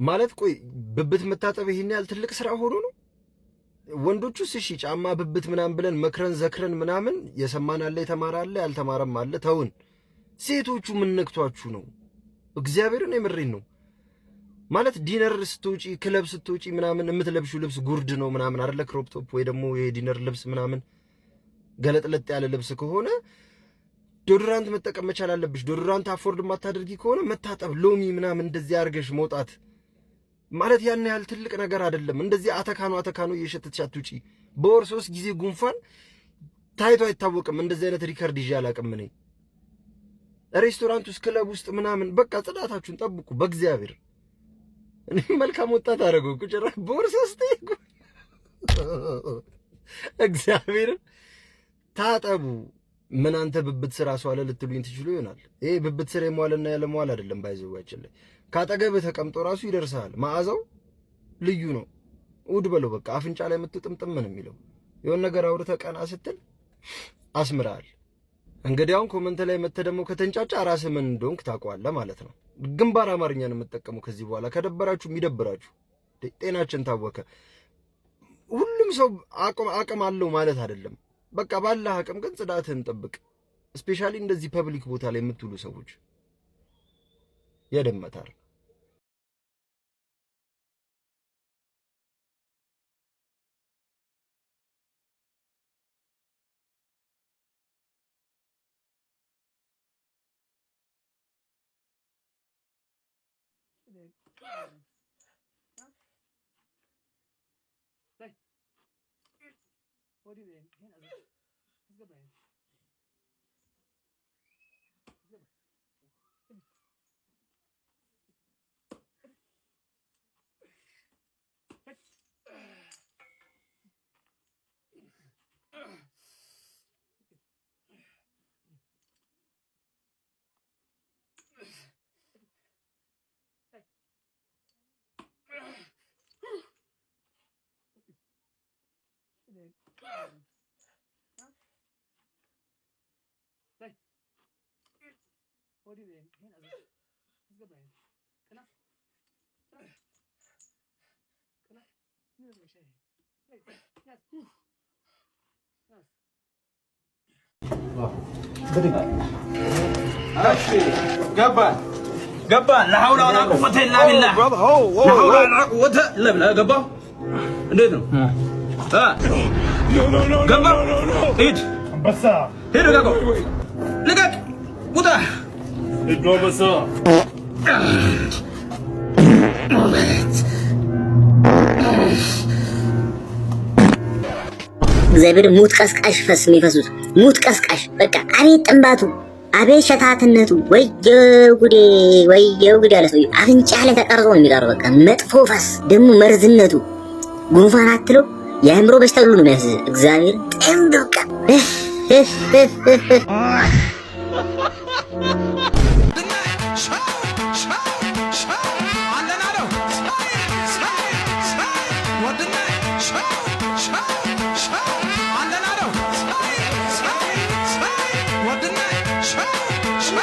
ማለት ቆይ ብብት መታጠብ ይሄን ያህል ትልቅ ስራ ሆኖ ነው? ወንዶቹስ እሺ ጫማ ብብት ምናምን ብለን መክረን ዘክረን ምናምን የሰማን አለ የተማረ አለ ያልተማረም አለ ተውን። ሴቶቹ ምን ነክቷችሁ ነው? እግዚአብሔርን የምሬን ነው። ማለት ዲነር ስትወጪ ክለብ ስትወጪ ምናምን የምትለብሺው ልብስ ጉርድ ነው ምናምን አይደለ? ክሮፕ ቶፕ ወይ ደግሞ የዲነር ልብስ ምናምን ገለጥለጥ ያለ ልብስ ከሆነ ዶድራንት መጠቀም መቻል አለብሽ። ዶድራንት አፎርድ ማታደርጊ ከሆነ መታጠብ ሎሚ ምናምን እንደዚህ አድርገሽ መውጣት ማለት ያን ያህል ትልቅ ነገር አይደለም። እንደዚህ አተካኑ እየሸተትሽ አትውጪ። በወር 3 ጊዜ ጉንፋን ታይቶ አይታወቅም። እንደዚህ አይነት ሪከርድ ይዤ አላውቅም እኔ። ሬስቶራንት ውስጥ ክለብ ውስጥ ምናምን በቃ ጽዳታችሁን ጠብቁ በእግዚአብሔር። እኔ መልካም ወጣት አደረገው ቁጭራ በወር 3 እግዚአብሔርን ታጠቡ። ምን አንተ ብብት ስራ ሷለ ልትሉኝ ትችሉ ይሆናል። ይሄ ብብት ስራ የሟልና ያለ ሟል አይደለም። ባይዘዋችን ላይ ካጠገብህ ተቀምጦ ራሱ ይደርሳል። መዓዛው ልዩ ነው። ውድ በለው በቃ አፍንጫ ላይ የምትጥምጥም ምን የሚለው የሆነ ነገር አውርተህ ቀና ስትል አስምራል። እንግዲህ አሁን ኮመንት ላይ መተህ ደግሞ ከተንጫጫ ራስህ ምን እንደሆንክ ታውቀዋለህ ማለት ነው። ግንባር አማርኛ ነው የምትጠቀመው ከዚህ በኋላ። ከደበራችሁ የሚደብራችሁ ጤናችን ታወከ። ሁሉም ሰው አቅም አለው ማለት አይደለም። በቃ ባለህ አቅም ግን ጽዳትህን ጠብቅ። ስፔሻሊ እንደዚህ ፐብሊክ ቦታ ላይ የምትውሉ ሰዎች ያደመታል። قبان لا حول ولا قوة إلا بالله لا حول ولا قوة إلا بالله قبان እንዴት ነው ገባ ሂድ አንበሳ ሂድ ልቀቅ ውጣ ሂድ አንበሳ እግዚአብሔር ሙት ቀስቃሽ ፈስ የሚፈሱት ሙት ቀስቃሽ በቃ አቤት ጥንባቱ አቤት ሸታትነቱ ወየው ጉዴ ያለ ሰው አፍንጫ ላይ ተቀርጾ ነው የሚቀረው። በቃ መጥፎ ፈስ ደግሞ መርዝነቱ ጉንፋን አትለው የአእምሮ በሽታ ሁሉ ነው የሚያስይዝ። እግዚአብሔር ጥንብ በቃ